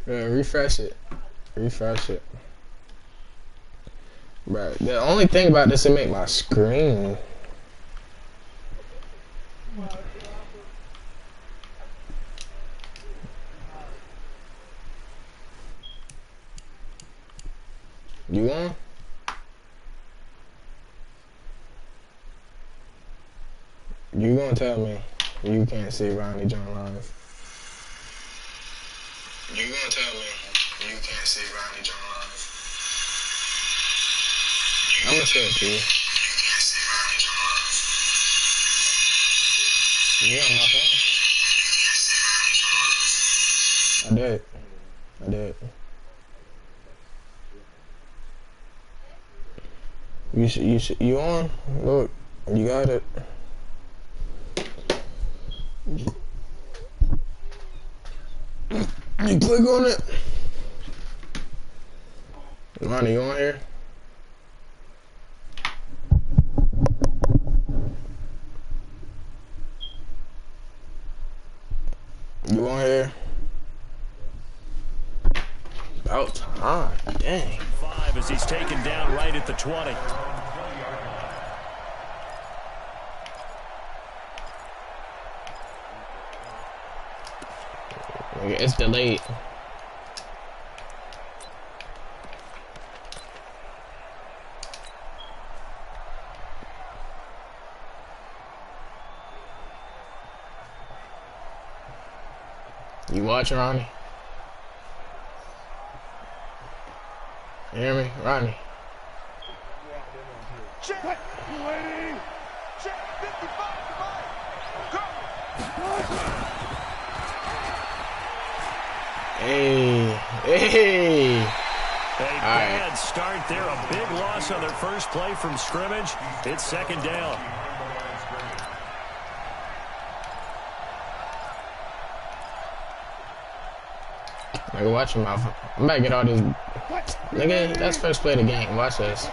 Yeah, refresh it. Refresh it. Bro, the only thing about this, it make my screen. You on? You gonna tell me you can't see Ronnie John live? You gonna tell me you can't see Ronnie John live? I'm gonna say it to you. You can't see Ronnie John live. Yeah, on my phone. I did. I did. You on? Look, you got it. You click on it. Ronnie, you on here? You on here? About time. Dang. 5 as he's taken down right at the 20. It's delayed. You watching, Ronnie? You hear me? Ronnie. Check. Waiting. Check. 55. Go. Hey. Hey. A bad start there. A big loss on their first play from scrimmage. It's second down. Nigga, watch your mouth. I'm about to get all this. Nigga, that's first play of the game. Watch this.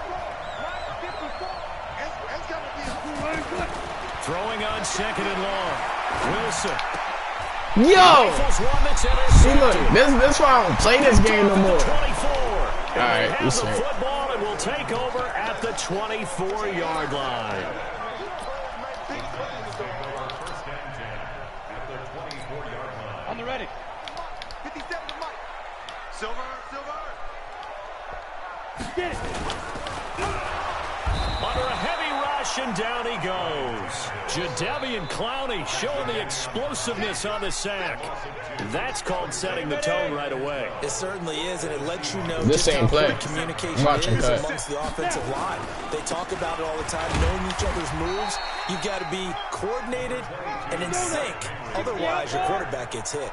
Throwing on second and long. Wilson. Yo! See, look, this why I don't play this game no more. Alright, you straight. The football and will take over at the 24-yard line. On the ready. 57 to Mike. Silver. Get it. Under a heavy rush, and down he goes. Jadeveon Clowney showing the explosiveness on the sack. That's called setting the tone right away. It certainly is, and it lets you know this just ain't how play. Communication is amongst the offensive line. They talk about it all the time, knowing each other's moves. You've got to be coordinated and in sync. Otherwise, your quarterback gets hit.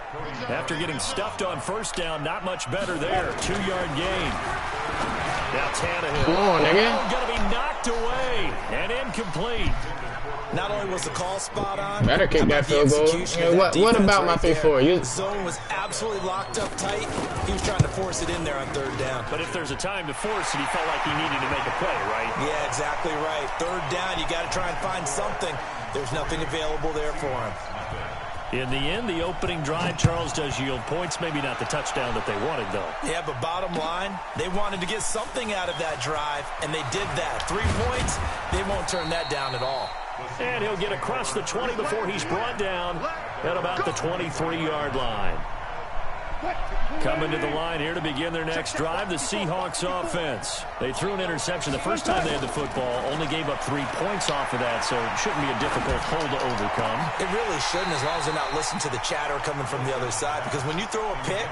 After getting stuffed on first down, not much better there. 2-yard gain. Now Tannehill. Come on, nigga. Going to be knocked away and incomplete. Not only was the call spot on, better kick that field goal. Yeah, what about my 3-4? The zone was absolutely locked up tight. He was trying to force it in there on third down. But if there's a time to force it, he felt like he needed to make a play, right? Yeah, exactly right. Third down, you got to try and find something. There's nothing available there for him. In the end, the opening drive, Charles, does yield points. Maybe not the touchdown that they wanted, though. Yeah, but bottom line, they wanted to get something out of that drive, and they did that. 3 points, they won't turn that down at all. And he'll get across the 20 before he's brought down at about the 23-yard line. Coming to the line here to begin their next drive, the Seahawks offense. They threw an interception the first time they had the football, only gave up 3 points off of that, so it shouldn't be a difficult hole to overcome. It really shouldn't, as long as they're not listening to the chatter coming from the other side, because when you throw a pick,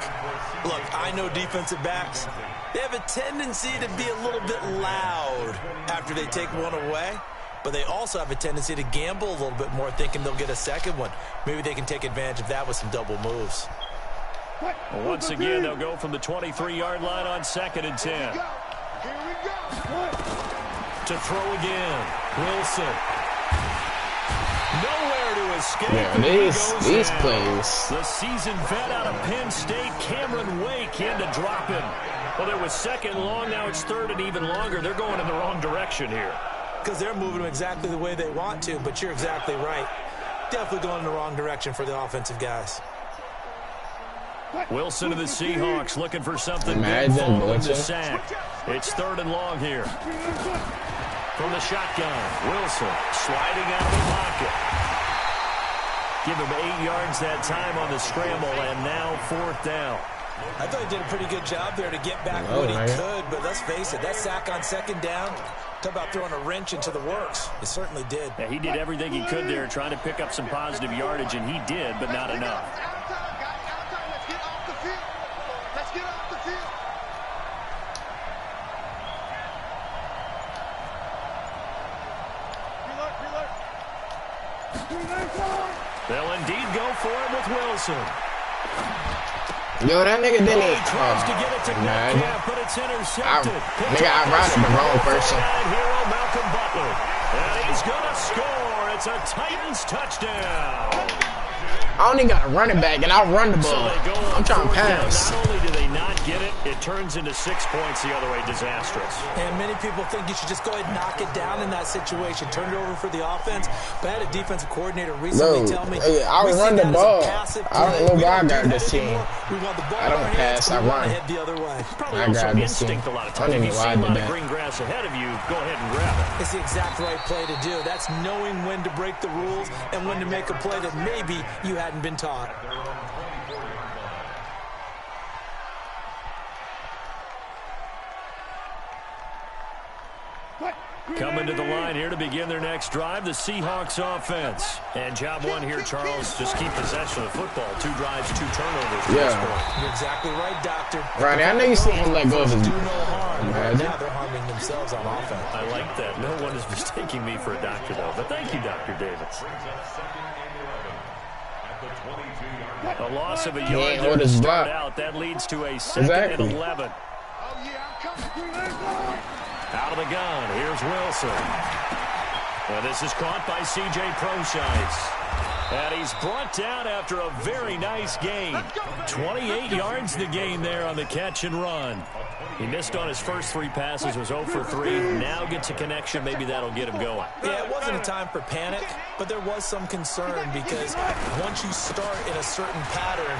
look, I know defensive backs, they have a tendency to be a little bit loud after they take one away. But they also have a tendency to gamble a little bit more, thinking they'll get a second one. Maybe they can take advantage of that with some double moves. Well, once again, they'll go from the 23-yard line on 2nd and 10. Here we go. To throw again. Wilson. Nowhere to escape. Yeah, these plays. The seasoned vet out of Penn State, Cameron Wake, in to drop him. Well, there was 2nd and long. Now it's 3rd and even longer. They're going in the wrong direction here. Because they're moving exactly the way they want to, but you're exactly right. Definitely going in the wrong direction for the offensive guys. Wilson of the Seahawks looking for something big Imagine following the Wilson. sack. It's 3rd and long here. From the shotgun, Wilson sliding out of the pocket. Give him 8 yards that time on the scramble, and now 4th down. I thought he did a pretty good job there to get back what he could, but let's face it, that sack on 2nd down, talk about throwing a wrench into the works. It certainly did. Yeah, he did everything he could there trying to pick up some positive yardage, and he did, but not enough. Let's get off the field. Let's get off the field. They'll indeed go for it with Wilson. Yo, that nigga didn't He eat. tries to get it to man. Metcalf, but it's intercepted. Nigga, I routed the wrong person. Hero Malcolm Butler. And he's going to score. It's a Titans touchdown. I only got a running back, and I'll run the So ball. they go on I'm trying to 4th down. pass. Not only do they not get it, it turns into 6 points the other way. Disastrous. And many people think you should just go ahead and knock it down in that situation. Turn it over for the offense. But I had a defensive coordinator recently tell me, I'll we run see the that as a ball. passive I don't play. know We why I don't do got that this team. anymore. We want the ball I in don't our hands. pass, I We want to run. head the other way. Probably I also got this instinct team. a lot of I times. don't If you know see why I a lot did of that. green grass ahead of you, go ahead and grab it. It's the exact right play to do. That's knowing when to break the rules and when to make a play that maybe you hadn't been taught. Coming to the line here to begin their next drive, the Seahawks offense. And job one here, Charles, just keep possession of the football. 2 drives, 2 turnovers at this point. You're exactly right, Doctor. Ronnie, I know you see him let go of his. Do no harm. Imagine. Now they're harming themselves on offense. I like that. No one is mistaking me for a doctor, though. But thank you, Dr. Davis. A loss of a yard ain't there hold to his start block. out. That leads to a 2nd Exactly. and 11. Oh, yeah, I'm coming. Out of the gun, here's Wilson. And this is caught by C.J. Procyse. And he's brought down after a very nice gain. 28 yards the gain there on the catch and run. He missed on his first 3 passes, was 0 for 3. Now gets a connection. Maybe that'll get him going. Yeah, it wasn't a time for panic, but there was some concern because once you start in a certain pattern,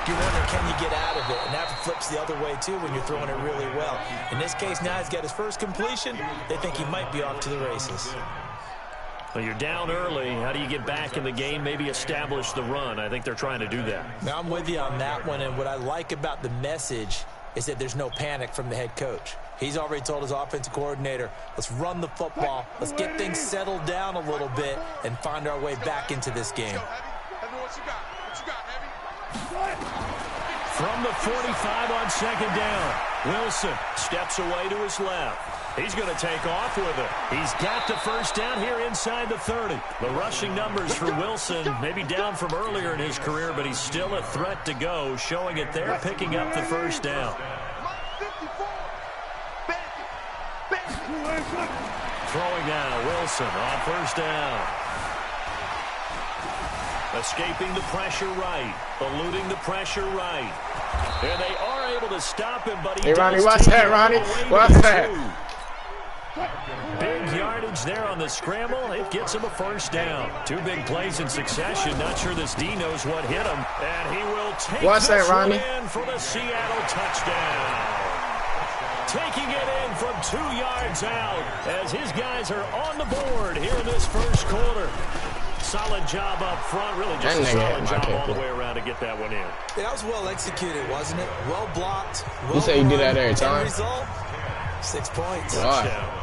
you wonder, can you get out of it? And that flips the other way, too, when you're throwing it really well. In this case, now he's got his first completion. They think he might be off to the races. Well, you're down early. How do you get back in the game? Maybe establish the run. I think they're trying to do that. Now, I'm with you on that one, and what I like about the message is that there's no panic from the head coach. He's already told his offensive coordinator, let's run the football, let's get things settled down a little bit, and find our way back into this game. Heavy, what you got? What you got, Heavy? From the 45 on 2nd down, Wilson steps away to his left. He's going to take off with it. He's got the first down here inside the 30. The rushing numbers for Wilson, maybe down from earlier in his career, but he's still a threat to go, showing it there, picking up the first down. 54. Back it. Throwing now, Wilson on first down. Escaping the pressure right, eluding the pressure right. And they are able to stop him, but he Hey, Ronnie, does watch take that, it Ronnie. all the way to Watch the that. 2. Big yardage there on the scramble. It gets him a first down. 2 big plays in succession. Not sure this D knows what hit him. And he will take Watch that, this one Ronnie. in for the Seattle touchdown. Taking it in from 2 yards out as his guys are on the board here in this first quarter. Solid job up front. Really just a That nigga solid hit my job all the kicker. way around to get that one in. Yeah, that was well executed, wasn't it? Well blocked. Well You say you do that every run. time? End result, 6 points. Why? Touchdown.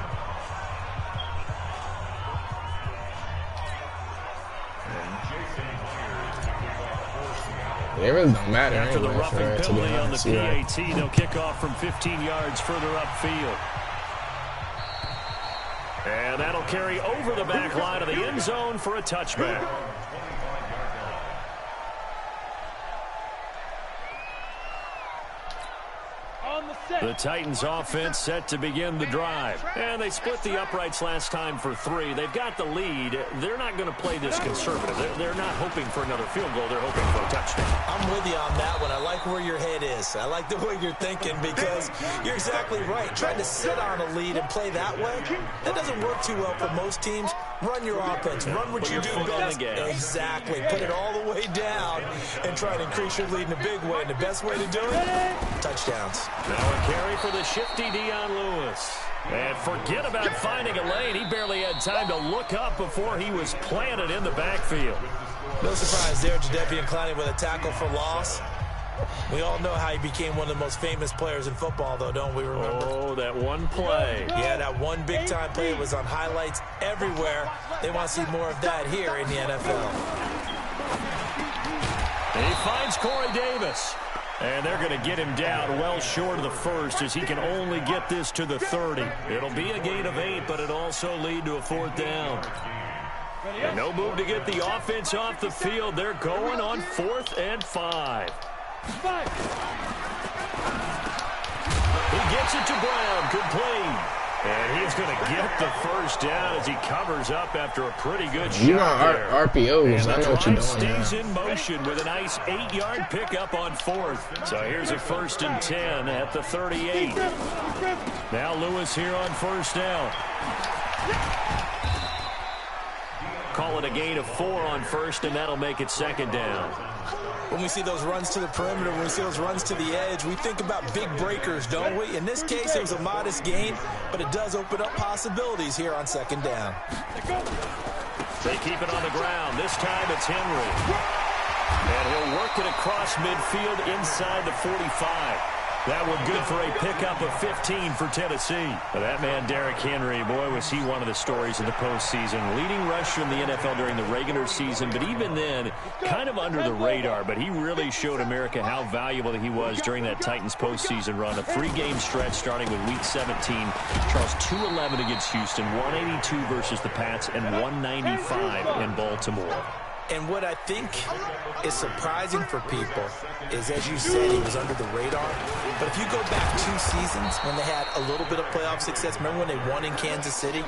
It really don't matter. After the anyway, roughing for it to be penalty on the honest, yeah. PAT, they'll kick off from 15 yards further upfield. And that'll carry over the back line of the end zone for a touchback. The Titans offense set to begin the drive. And they split the uprights last time for 3. They've got the lead. They're not going to play this conservative. They're not hoping for another field goal. They're hoping for a touchdown. I'm with you on that one. I like where your head is. I like the way you're thinking because you're exactly right. Trying to sit on a lead and play that way, that doesn't work too well for most teams. Run your offense. Run what you do best. Exactly. Put it all the way down and try to increase your lead in a big way. And the best way to do it, touchdowns. Now a carry for the shifty Dion Lewis. And forget about finding a lane. He barely had time to look up before he was planted in the backfield. No surprise there, Jadeveon Clowney with a tackle for loss. We all know how he became one of the most famous players in football, though, don't we remember? Oh, that one play. Yeah, that one big-time play was on highlights everywhere. They want to see more of that here in the NFL. And he finds Corey Davis. And they're going to get him down well short of the first as he can only get this to the 30. It'll be a gain of 8, but it'll also lead to a 4th down. And no move to get the offense off the field. They're going on 4th and 5. He gets it to Brown, complete. And he's going to get the first down as he covers up after a pretty good shot. You want RPOs, I know what you're doing. Stays in motion with a nice 8-yard pickup on 4th. So here's a 1st and 10 at the 38. Now Lewis here on 1st down. Call it a gain of 4 on 1st, and that'll make it 2nd down. When we see those runs to the perimeter, when we see those runs to the edge, we think about big breakers, don't we? In this case, it was a modest gain, but it does open up possibilities here on 2nd down. They keep it on the ground. This time it's Henry. And he'll work it across midfield inside the 45. That one good for a pickup of 15 for Tennessee. That man, Derrick Henry, boy, was he one of the stories of the postseason. Leading rusher in the NFL during the regular season, but even then, kind of under the radar. But he really showed America how valuable he was during that Titans postseason run. A 3-game stretch starting with Week 17. Charles, 211 against Houston, 182 versus the Pats, and 195 in Baltimore. And what I think is surprising for people is, as you said, he was under the radar. But if you go back 2 seasons when they had a little bit of playoff success, remember when they won in Kansas City?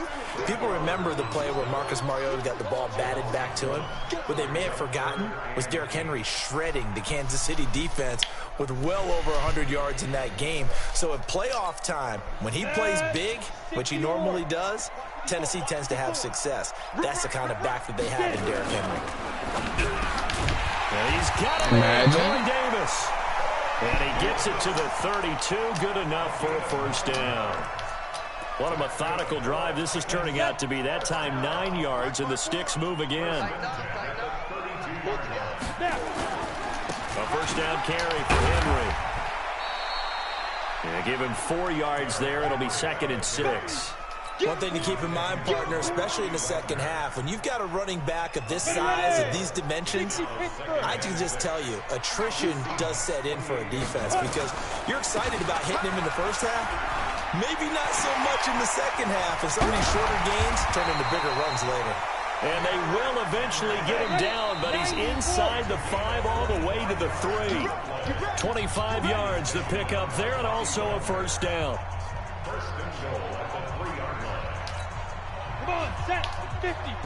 People remember the play where Marcus Mariota got the ball batted back to him. What they may have forgotten was Derrick Henry shredding the Kansas City defense with well over 100 yards in that game. So at playoff time, when he plays big, which he normally does, Tennessee tends to have success. That's the kind of back that they have in Derrick Henry. And he's got it. Corey Davis. And he gets it to the 32. Good enough for a 1st down. What a methodical drive this is turning out to be. That time 9 yards, and the sticks move again. A 1st down carry for Henry. And give him 4 yards there. It'll be 2nd and 6. One thing to keep in mind, partner, especially in the second half, when you've got a running back of this size, of these dimensions, I can just tell you, attrition does set in for a defense because you're excited about hitting him in the first half. Maybe not so much in the second half, and some of these shorter gains turn into bigger runs later. And they will eventually get him down, but he's inside the 5 all the way to the 3. 25 yards to pick up there, and also a 1st down.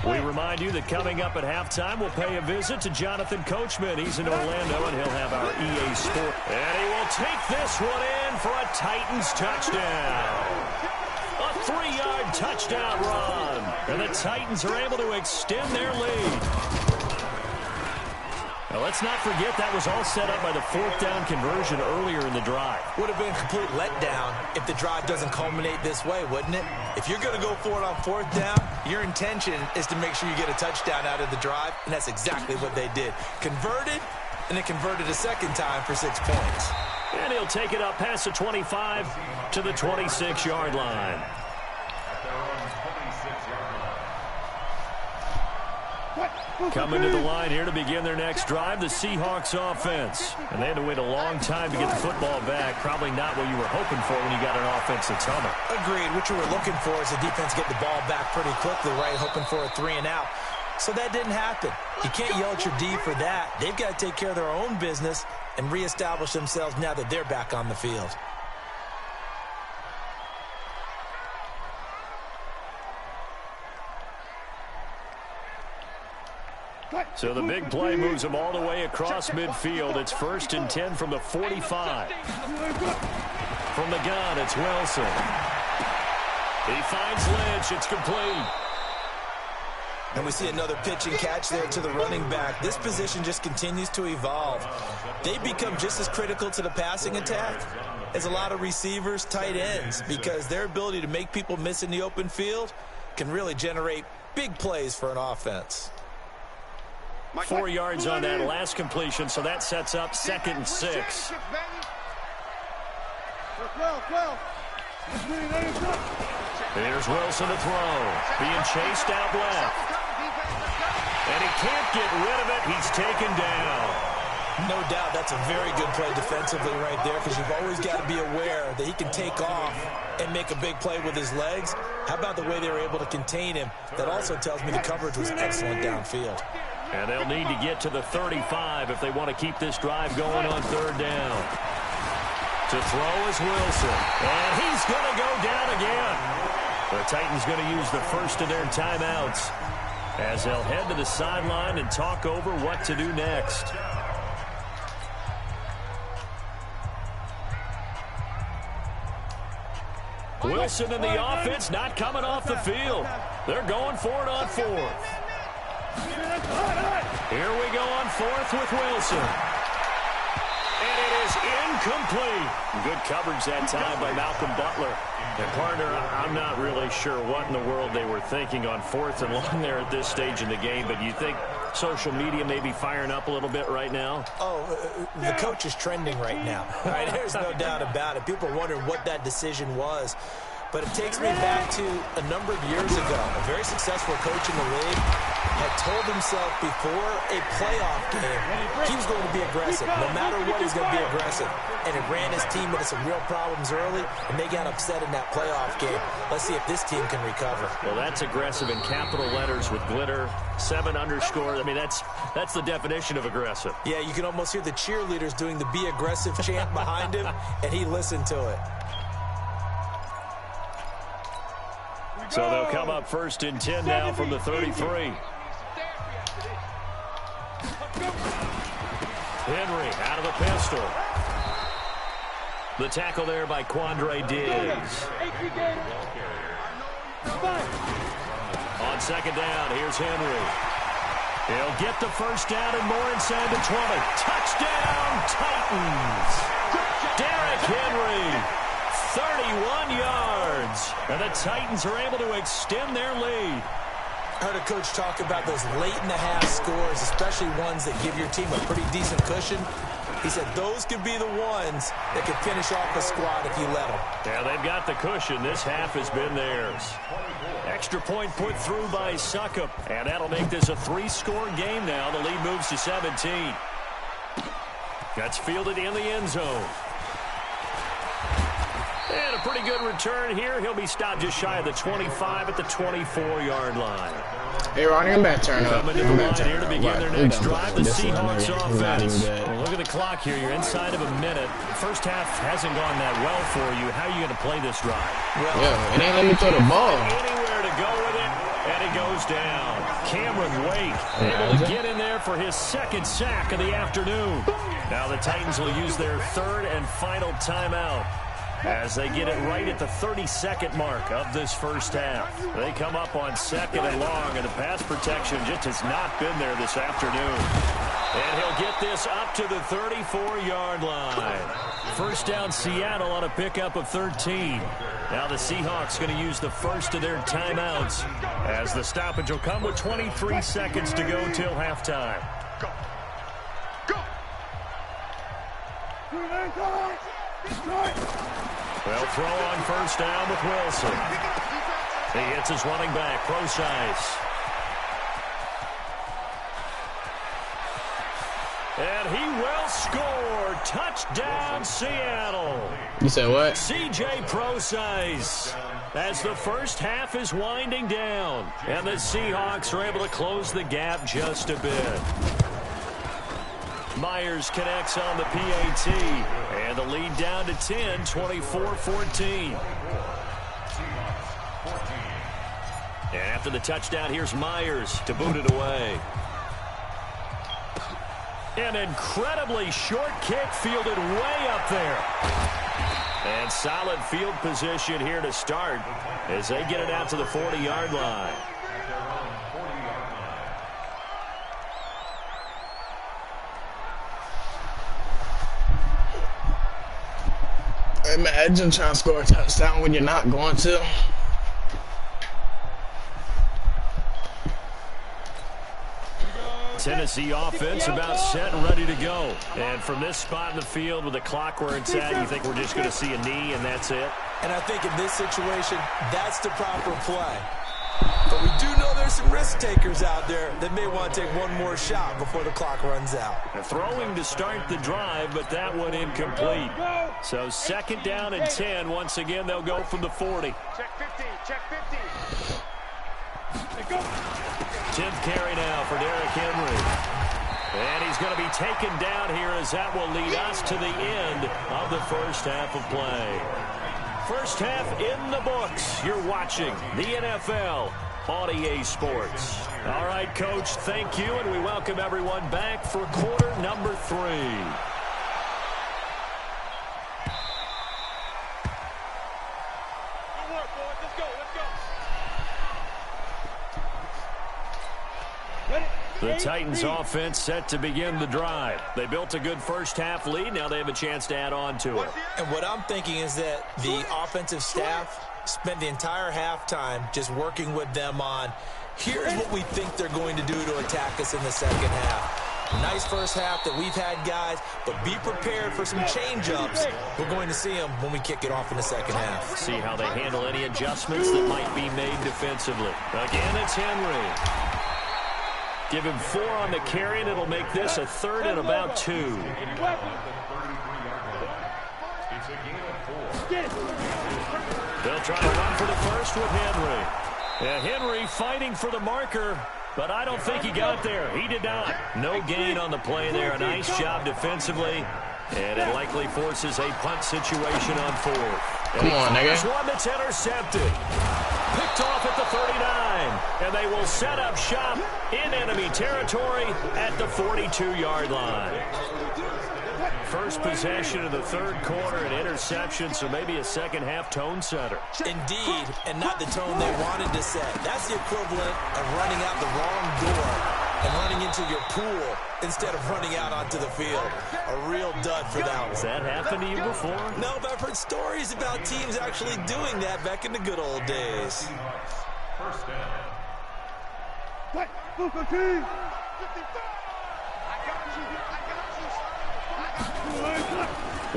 We remind you that coming up at halftime, we'll pay a visit to Jonathan Coachman. He's in Orlando, and he'll have our EA Sport. And he will take this one in for a Titans touchdown. A 3-yard touchdown run. And the Titans are able to extend their lead. Now, let's not forget that was all set up by the 4th down conversion earlier in the drive. Would have been a complete letdown if the drive doesn't culminate this way, wouldn't it? If you're going to go for it on 4th down, your intention is to make sure you get a touchdown out of the drive, and that's exactly what they did. Converted, and they converted a 2nd time for 6 points. And he'll take it up past the 25 to the 26-yard line. Coming to the line here to begin their next drive, the Seahawks offense. And they had to wait a long time to get the football back. Probably not what you were hoping for when you got an offense that's humming. Agreed. What you were looking for is the defense get the ball back pretty quickly, right? Hoping for a 3 and out. So that didn't happen. You can't yell at your D for that. They've got to take care of their own business and reestablish themselves now that they're back on the field. So the big play moves them all the way across midfield. It's 1st and 10 from the 45. From the gun, it's Wilson. He finds Lynch. It's complete. And we see another pitch and catch there to the running back. This position just continues to evolve. They become just as critical to the passing attack as a lot of receivers, tight ends, because their ability to make people miss in the open field can really generate big plays for an offense. 4 yards on that last completion, so that sets up 2nd and 6. Here's Wilson to throw. Being chased out left. And he can't get rid of it. He's taken down. No doubt that's a very good play defensively right there, because you've always got to be aware that he can take off and make a big play with his legs. How about the way they were able to contain him? That also tells me the coverage was excellent downfield. And they'll need to get to the 35 if they want to keep this drive going on 3rd down. To throw is Wilson. And he's going to go down again. The Titans going to use the first of their timeouts as they'll head to the sideline and talk over what to do next. Wilson and the offense not coming off the field. They're going for it on 4th. Here we go on 4th with Wilson. And it is incomplete. Good coverage that time by Malcolm Butler. And partner, I'm not really sure what in the world they were thinking on 4th and long there at this stage in the game, but you think social media may be firing up a little bit right now? Oh, the coach is trending right now. Right? There's no doubt about it. People are wondering what that decision was. But it takes me back to a number of years ago. A very successful coach in the league had told himself before a playoff game he was going to be aggressive. No matter what, he's going to be aggressive. And it ran his team into some real problems early, and they got upset in that playoff game. Let's see if this team can recover. Well, that's aggressive in capital letters with glitter, 7 underscore. I mean, that's the definition of aggressive. Yeah, you can almost hear the cheerleaders doing the be aggressive chant behind him, and he listened to it. So they'll come up 1st and 10 now from the 33. Henry out of the pistol. The tackle there by Quandre Diggs. On 2nd down, here's Henry. He'll get the 1st down and more inside the 20. Touchdown, Titans. Derrick Henry. 31 yards. And the Titans are able to extend their lead. I heard a coach talk about those late-in-the-half scores, especially ones that give your team a pretty decent cushion. He said those could be the ones that could finish off a squad if you let them. Yeah, they've got the cushion. This half has been theirs. Extra point put through by Succop. And that'll make this a 3-score game now. The lead moves to 17. That's fielded in the end zone. And a pretty good return here. He'll be stopped just shy of the 25 at the 24-yard line. Hey, Ronnie, I'm back turn up. Coming to the line here to begin their next drive, the Seahawks offense. Well, look at the clock here. You're inside of a minute. First half hasn't gone that well for you. How are you going to play this drive? Well, yeah, it ain't let me throw the ball. Anywhere to go with it, and it goes down. Cameron Wake able to get in there for his 2nd sack of the afternoon. Now the Titans will use their 3rd and final timeout as they get it right at the 32nd mark of this first half. They come up on 2nd and long, and the pass protection just has not been there this afternoon. And he'll get this up to the 34-yard line. First down, Seattle on a pickup of 13. Now the Seahawks going to use the first of their timeouts as the stoppage will come with 23 seconds to go till halftime. They'll throw on first down with Wilson. He hits his running back, Procise. And he will score. Touchdown, Seattle. You said what? C.J. Procise. As the first half is winding down. And the Seahawks are able to close the gap just a bit. Myers connects on the PAT. And the lead down to 10, 24-14. And after the touchdown, here's Myers to boot it away. An incredibly short kick fielded way up there. And solid field position here to start as they get it out to the 40-yard line. Imagine trying to score a touchdown when you're not going to. Tennessee offense about set and ready to go. And from this spot in the field with the clock where it's at, you think we're just going to see a knee and that's it? And I think in this situation, that's the proper play. But we do know there's some risk takers out there that may want to take one more shot before the clock runs out. Throwing to start the drive, but that one incomplete. So second down and 10. Once again, they'll go from the 40. Check 50, check 50. 10th carry now for Derrick Henry. And he's going to be taken down here as that will lead us to the end of the first half of play. First half in the books. You're watching the NFL on EA Sports. All right, Coach, thank you, and we welcome everyone back for quarter number 3. Good work, boys. Let's go, let's go. The Titans offense set to begin the drive. They built a good first half lead. Now they have a chance to add on to it. And what I'm thinking is that the offensive staff spent the entire halftime just working with them on, here's what we think they're going to do to attack us in the second half. Nice first half that we've had, guys, but be prepared for some change-ups. We're going to see them when we kick it off in the second half. See how they handle any adjustments that might be made defensively. Again, it's Henry. Give him 4 on the carry, and it'll make this a 3rd and about 2. They'll try to run for the first with Henry. Yeah, Henry fighting for the marker, but I don't think he got there. He did not. No gain on the play there. A nice job defensively, and it likely forces a punt situation on 4th. Come on, nigga. There's one that's intercepted. Picked off at the 39, and they will set up shop in enemy territory at the 42-yard line. First possession of the third quarter, an interception, so maybe a second-half tone setter. Indeed, and not the tone they wanted to set. That's the equivalent of running out the wrong door and running into your pool instead of running out onto the field. A real dud for that one. Has that happened to you before? No, but I've heard stories about teams actually doing that back in the good old days. First down. What? Booker T. 55. I got you.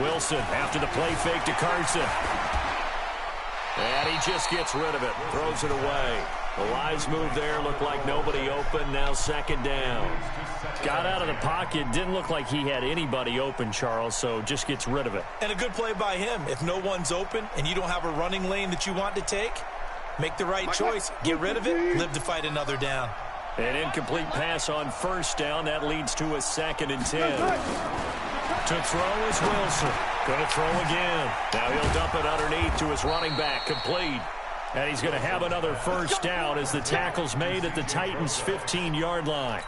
Wilson after the play fake to Carson. And he just gets rid of it. Throws it away. The wise move there. Looked like nobody open. Now second down. Got out of the pocket. Didn't look like he had anybody open, Charles, so just gets rid of it. And a good play by him. If no one's open and you don't have a running lane that you want to take, make the right choice. Get rid of it. Live to fight another down. An incomplete pass on first down. That leads to a 2nd and 10. To throw is Wilson. Going to throw again. Now he'll dump it underneath to his running back. Complete. And he's going to have another first down as the tackle's made at the Titans' 15-yard line.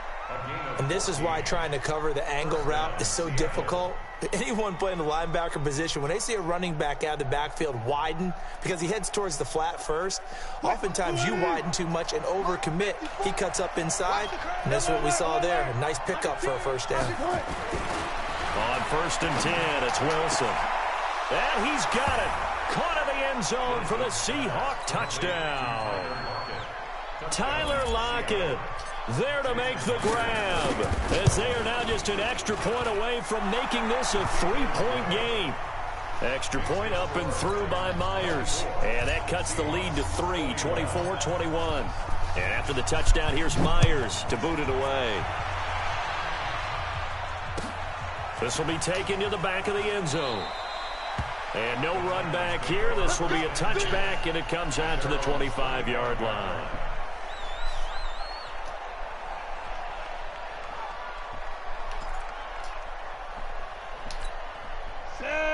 And this is why trying to cover the angle route is so difficult. Anyone playing the linebacker position, when they see a running back out of the backfield widen because he heads towards the flat first, oftentimes you widen too much and overcommit. He cuts up inside, and that's what we saw there. A nice pickup for a first down. On 1st and 10, it's Wilson. And he's got it. Caught in the end zone for the Seahawk touchdown. Tyler Lockett there to make the grab, as they are now just an extra point away from making this a 3-point game. Extra point up and through by Myers, and that cuts the lead to 3, 24-21. And after the touchdown, here's Myers to boot it away. This will be taken to the back of the end zone. And no run back here. This will be a touchback, and it comes out to the 25-yard line.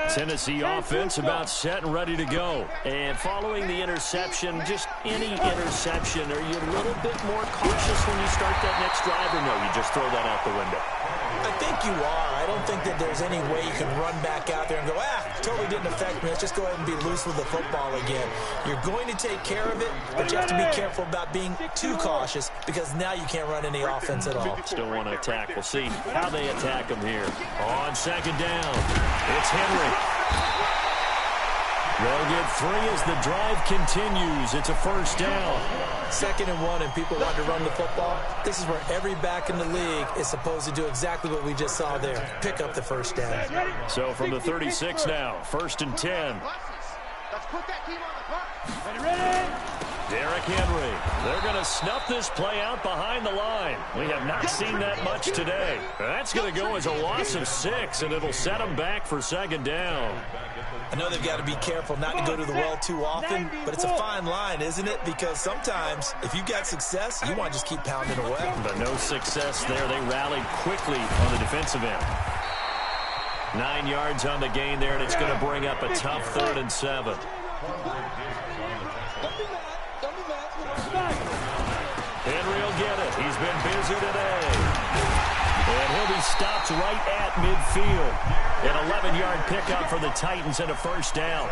Tennessee offense about set and ready to go. And following the interception, just any interception, are you a little bit more cautious when you start that next drive, or no, you just throw that out the window? I think you are. I don't think that there's any way you can run back out there and go, totally didn't affect me. Let's just go ahead and be loose with the football again. You're going to take care of it, but you have to be careful about being too cautious because now you can't run any offense at all. Still want to attack. We'll see how they attack them here. On second down, it's Henry. They'll get 3 as the drive continues. It's a first down. 2nd and 1, and people want to run the football. This is where every back in the league is supposed to do exactly what we just saw there. Pick up the first down. So from the 36 now, 1st and 10. Let's put that team on the bus. Ready? Derrick Henry. They're going to snuff this play out behind the line. We have not seen that much today. That's going to go as a loss of 6, and it'll set them back for 2nd down. I know they've got to be careful not to go to the well too often, but it's a fine line, isn't it? Because sometimes, if you got success, you want to just keep pounding away. But no success there. They rallied quickly on the defensive end. 9 yards on the gain there, and it's going to bring up a tough 3rd and 7. Henry will get it. He's been busy today. And he'll be stopped right at midfield. An 11-yard pickup for the Titans and a first down.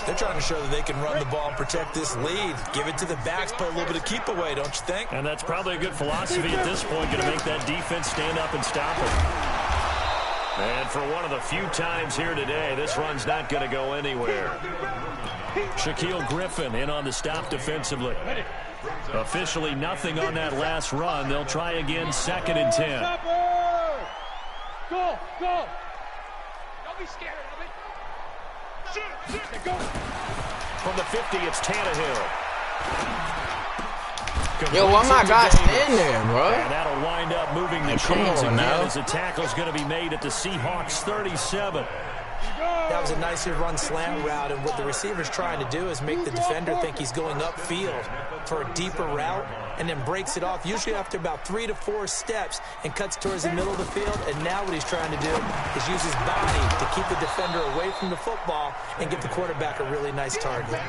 They're trying to show that they can run the ball and protect this lead. Give it to the backs, play a little bit of keep away, don't you think? And that's probably a good philosophy at this point, going to make that defense stand up and stop it. And for one of the few times here today, this run's not going to go anywhere. Shaquille Griffin in on the stop defensively. Officially nothing on that last run. They'll try again, 2nd and 10. Go. Don't be scared of it. Go. From the 50, it's Tannehill. Yo, why my guy stand there, bro? And that'll wind up moving the chains again as the tackle's going to be made at the Seahawks 37. That was a nicely run slant route, and what the receiver's trying to do is make the defender think he's going upfield for a deeper route, and then breaks it off, usually after about 3 to 4 steps, and cuts towards the middle of the field. And now what he's trying to do is use his body to keep the defender away from the football and give the quarterback a really nice target.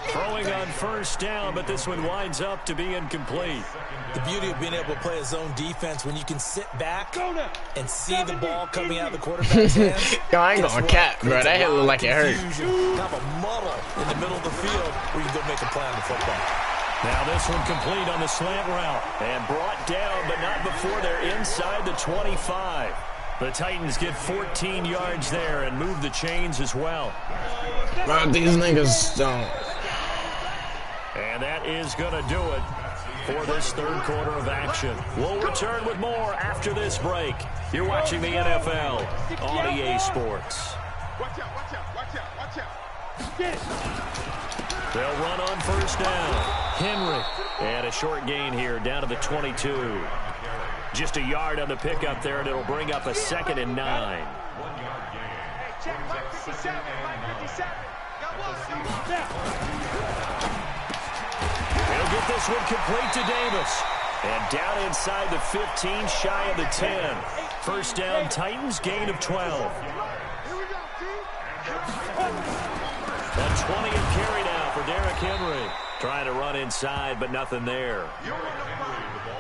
Throwing on first down, but this one winds up to be incomplete. The beauty of being able to play a zone defense when you can sit back and see the ball coming out of the quarterback's hands. Yo, I ain't gonna cap, bro. That hit look like it hurt. Have a muddle in the middle of the field where you can go make a play on the football. Now this one complete on the slant route and brought down, but not before they're inside the 25. The Titans get 14 yards there and move the chains as well. Bro, these niggas don't. And that is going to do it for this 3rd quarter of action. We'll return with more after this break. You're watching the NFL on EA Sports. Watch out. Get it. They'll run on first down. Henry. And a short gain here down to the 22. Just a yard on the pickup there, and it'll bring up a 2nd and 9. He'll get this one complete to Davis. And down inside the 15, shy of the 10. First down, Titans, gain of 12. A 20 and carry now for Derrick Henry. Trying to run inside, but nothing there.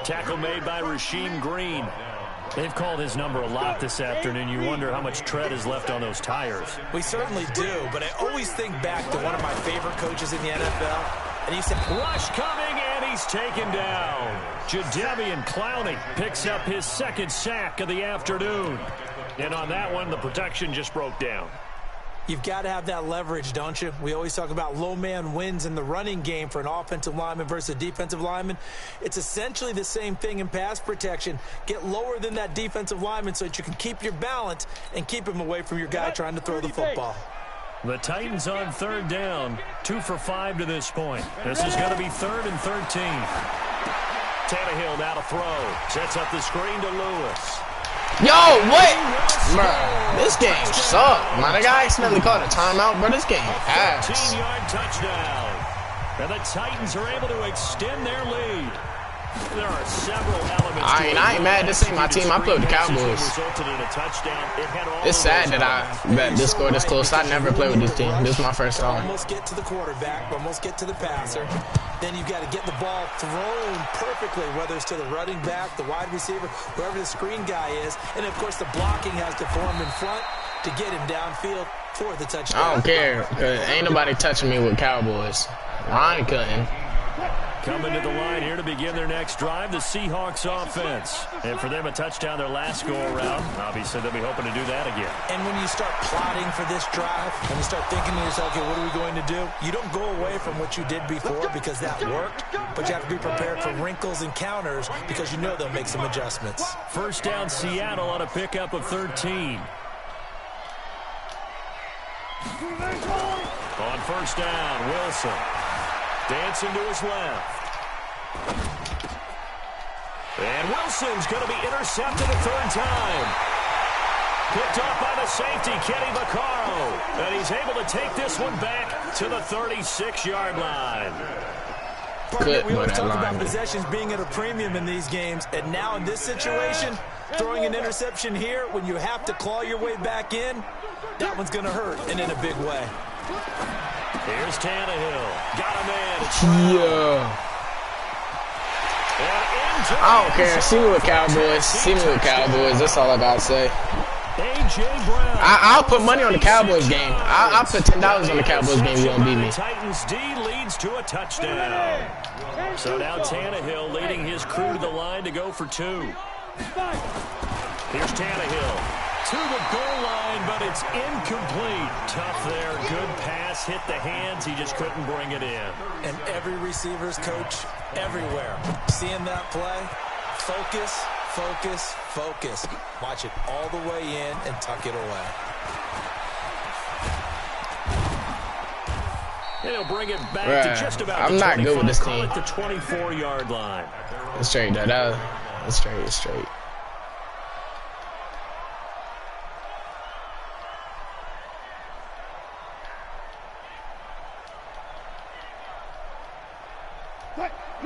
Tackle made by Rasheem Green. They've called his number a lot this afternoon. You wonder how much tread is left on those tires. We certainly do, but I always think back to one of my favorite coaches in the NFL. And he said, rush coming, and he's taken down. Jadeveon Clowney picks up his 2nd sack of the afternoon. And on that one, the protection just broke down. You've got to have that leverage, don't you? We always talk about low man wins in the running game for an offensive lineman versus a defensive lineman. It's essentially the same thing in pass protection. Get lower than that defensive lineman so that you can keep your balance and keep him away from your guy trying to throw the football. The Titans on 3rd down, 2 for 5 to this point. This is going to be 3rd and 13. Tannehill now to throw. Sets up the screen to Lewis. Yo, what? Bruh, this game sucked. Man, the guy accidentally called a timeout, bro. This game ass. 13-yard touchdown. And the Titans are able to extend their lead. There are several elements. I ain't mad. This ain't my team. I play with the Cowboys. It's sad that this score this close. I never play with this team. This is my first time. Almost get to the quarterback, almost get to the passer. Then you've got to get the ball thrown perfectly, whether it's to the running back, the wide receiver, whoever the screen guy is. And, of course, the blocking has to form in front to get him downfield for the touchdown. I don't care, because ain't nobody touching me with Cowboys. Ronnie couldn't. Coming to the line here to begin their next drive, the Seahawks offense. And for them, a touchdown their last go-around. Obviously, they'll be hoping to do that again. And when you start plotting for this drive, and you start thinking to yourself, okay, what are we going to do? You don't go away from what you did before because that worked, but you have to be prepared for wrinkles and counters because you know they'll make some adjustments. First down, Seattle on a pickup of 13. On first down, Wilson. Dancing to his left. And Wilson's going to be intercepted a third time. Picked off by the safety, Kenny Vaccaro. And he's able to take this one back to the 36-yard line. We always talk about possessions being at a premium in these games. And now in this situation, throwing an interception here when you have to claw your way back in, that one's going to hurt, and in a big way. Here's Tannehill. Got him in. Yeah. I don't care. See me with Cowboys. See me with Cowboys. That's all I gotta say. I'll put money on the Cowboys game. I'll put $10 on the Cowboys game. You don't beat me. Titans D leads to a touchdown. So now Tannehill leading his crew to the line to go for 2. Here's Tannehill. To the goal line, but it's incomplete. Tough there. Good pass. Hit the hands. He just couldn't bring it in. And every receiver's coach everywhere. Seeing that play, focus, focus, focus. Watch it all the way in and tuck it away. And he'll bring it back to just about I'm not good with this team. At the 24-yard line. It's straight, though. It's straight. It's straight.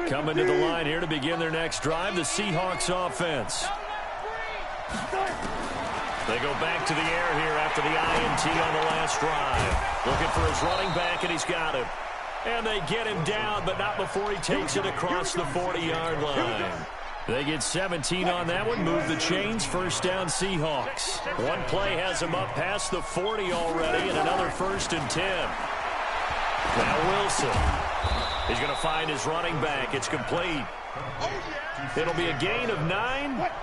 Coming to the line here to begin their next drive, the Seahawks offense. They go back to the air here after the INT on the last drive. Looking for his running back, and he's got him. And they get him down, but not before he takes it across the 40-yard line. They get 17 on that one, move the chains, first down Seahawks. One play has him up past the 40 already, and another 1st and 10. Now Wilson. He's going to find his running back. It's complete. It'll be a gain of 9,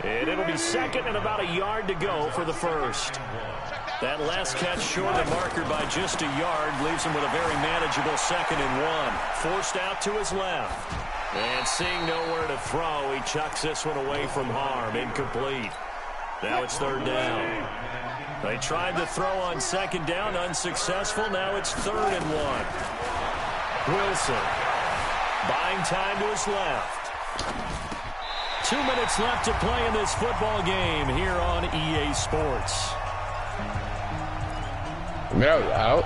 and it'll be second and about a yard to go for the first. That last catch short of the marker by just a yard leaves him with a very manageable 2nd and 1. Forced out to his left. And seeing nowhere to throw, he chucks this one away from harm. Incomplete. Now it's 3rd down. They tried to throw on 2nd down, unsuccessful. Now it's 3rd and 1. Wilson. Buying time to his left. 2 minutes left to play in this football game here on EA Sports. No, out.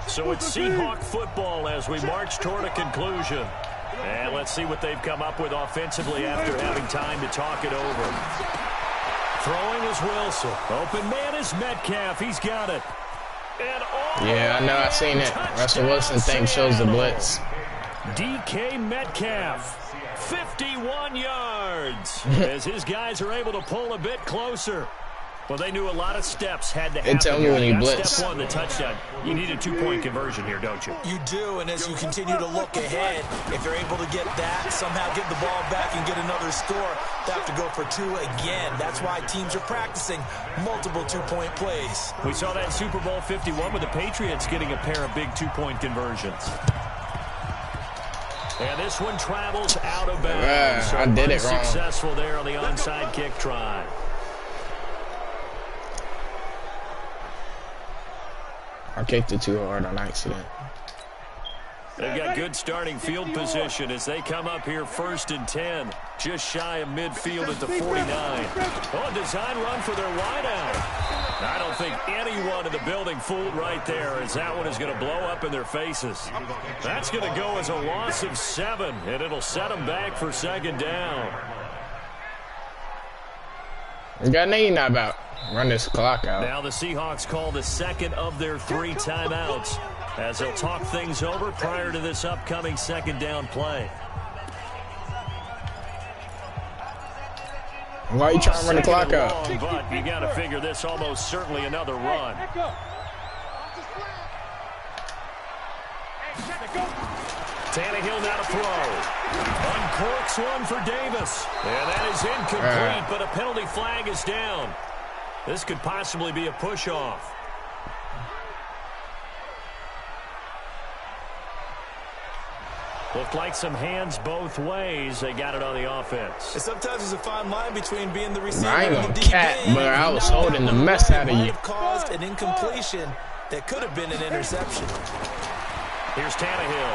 So it's Seahawk football as we march toward a conclusion. And let's see what they've come up with offensively after having time to talk it over. Throwing is Wilson. Open man is Metcalf. He's got it. Yeah, I know. I've seen it. Russell Wilson thing shows the blitz. DK Metcalf, 51 yards. As his guys are able to pull a bit closer. Well, they knew a lot of steps had to happen. Tell me when he blitz. Step 1, the touchdown. You need a 2-point conversion here, don't you? You do, and as you continue to look ahead, if you're able to get that, somehow get the ball back and get another score, they have to go for 2 again. That's why teams are practicing multiple 2-point plays. We saw that Super Bowl 51 with the Patriots getting a pair of big 2-point conversions. And this one travels out of bounds. So I did it wrong. Successful there on the onside kick try. I kicked it too hard on accident. They've got good starting field position as they come up here 1st and 10. Just shy of midfield at the 49. Oh, a design run for their wideout. I don't think anyone in the building fooled right there as that one is going to blow up in their faces. That's going to go as a loss of 7, and it'll set them back for 2nd down. You got nothing about. Run this clock out. Now the Seahawks call the 2nd of their 3 timeouts as they'll talk things over prior to this upcoming 2nd down play. Why are you trying to run the clock out? Long, but you got to figure this almost certainly another run. Tannehill now to throw. Uncorks one for Davis. And that is incomplete, but a penalty flag is down. This could possibly be a push-off. Looked like some hands both ways. They got it on the offense. And sometimes there's a fine line between being the receiver I ain't and gonna the cat, DB. but I was holding the mess out of might you. have caused an incompletion that could have been an interception. Here's Tannehill.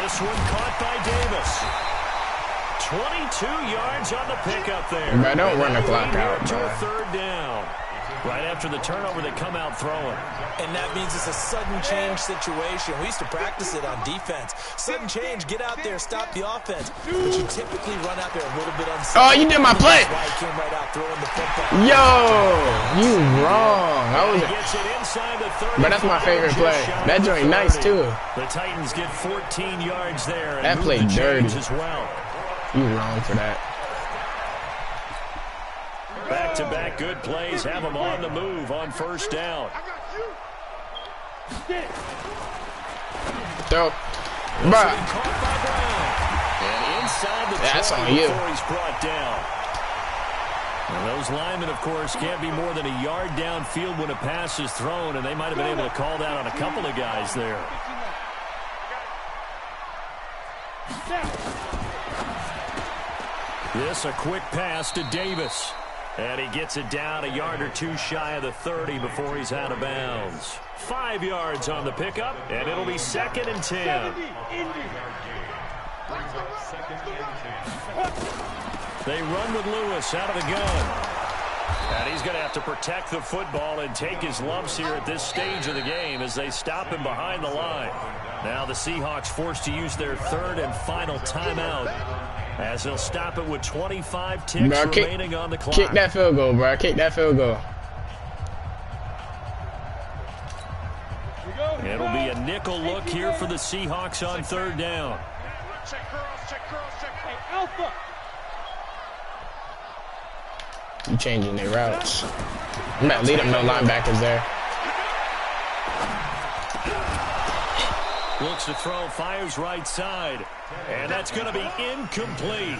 This one caught by Davis. 22 yards on the pickup there. Bro, don't run the clock out, To bro. a third down. Right after the turnover, they come out throwing. And that means it's a sudden change situation. We used to practice it on defense. Sudden change, get out there, stop the offense. But you typically run out there a little bit unsafe. Oh, you did my play. That's why he came right out throwing the football. Yo, you wrong. I was. Gets it inside the 30. But that's my favorite play. That joint nice too. The Titans get 14 yards there. That And play move the dirty. chains as well. You wrong for that. Back-to-back good plays have them on the move on first down. Throw. Bruh. Caught by Brown. And inside the That's 20 on you. before he's brought down. And those linemen, of course, can't be more than a yard downfield when a pass is thrown, and they might have been able to call that on a couple of guys there. This a quick pass to Davis. And he gets it down a yard or two shy of the 30 before he's out of bounds. 5 yards on the pickup, and it'll be 2nd and 10. They run with Lewis out of the gun. And he's going to have to protect the football and take his lumps here at this stage of the game as they stop him behind the line. Now the Seahawks forced to use their third and final timeout as they'll stop it with 25 ticks remaining on the clock. Kick that field goal, bro. Kick that field goal. It'll be a nickel look here for the Seahawks on third down. You changing their routes. I'm about to lead them no linebackers there. Looks to throw, fires right side. And that's going to be incomplete.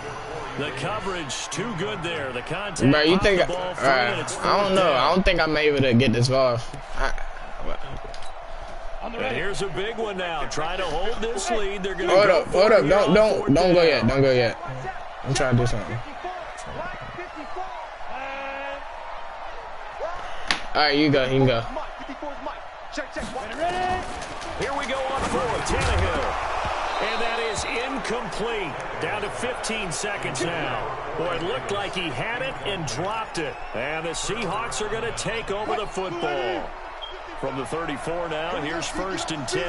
The coverage too good there. The contact. Bro, you think? the ball free, and it's I don't know. down. I don't think I'm able to get this off. And here's a big one now. Trying to hold this lead. They're going to Hold go up, hold up. for it on Don't fourth go down. yet. Don't go yet. I'm trying to do something. All right, you go. You can go. Here we go on fourth. Tannehill. And that is incomplete. Down to 15 seconds now. Boy, it looked like he had it and dropped it. And the Seahawks are going to take over the football. From the 34 now, here's 1st and 10.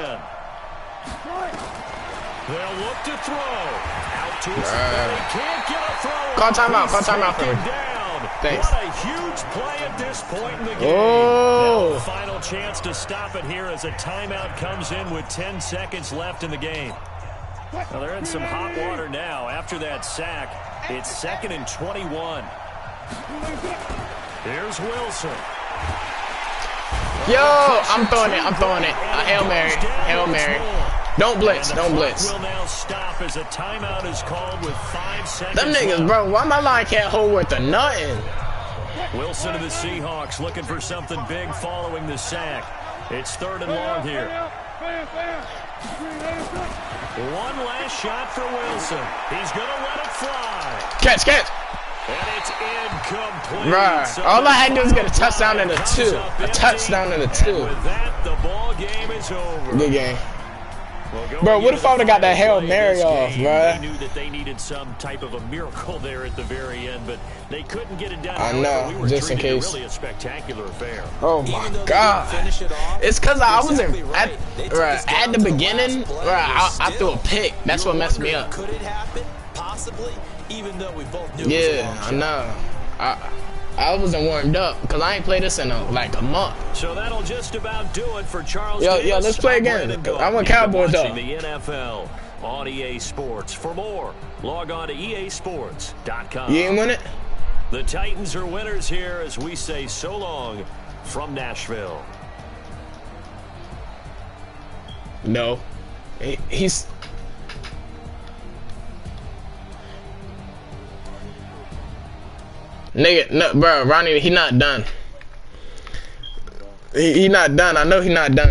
They'll look to throw. Out to his they can't get a throw. Call timeout. Call timeout for me. Down. Thanks. What a huge play at this point in the game. Oh. Now the final chance to stop it here as a timeout comes in with 10 seconds left in the game. Well, they're in some hot water now. After that sack, it's 2nd and 21. Here's Wilson. Yo, I'm throwing it. I'm throwing it. Hail Mary. Hail Mary. Don't blitz. Don't blitz. Will now stop as a timeout is called with 5 seconds. Them niggas, left. bro. Why my line can't hold worth of nothing? Wilson to the Seahawks looking for something big following the sack. It's 3rd and long here. One last shot for Wilson. He's going to let it fly. Catch, catch. And it's incomplete. Right. So All I had to do was get a the touchdown and a comes 2. up A empty. touchdown and a 2. And with that, the ball game is over. Good game. Well, Bro, what if I would have got that Hail Mary off, game, bro? They knew that they needed some type of a miracle there at the very end, but they couldn't get it done. I know, However, we were just in treated case. Really a spectacular affair. Oh Even my though they didn't God. finish it off, It's because I wasn't exactly right. They took us at down the to beginning. last play. I threw a Still, pick. That's you what were messed me wondering, up. Could it happen? Possibly, even though we both knew it was a Yeah, long I shot. know. I wasn't warmed up because I ain't played this in like a month. So that'll just about do it for Charles Yo, Davis. let's play I'm again. Brandon Gault. I want You've been Cowboys, though. watching the NFL on EA Sports. For more, log on to easports.com. You ain't win it? The Titans are winners here as we say so long from Nashville. No. He's... Nigga, no, bro, Ronnie, he not done. He not done. I know he not done.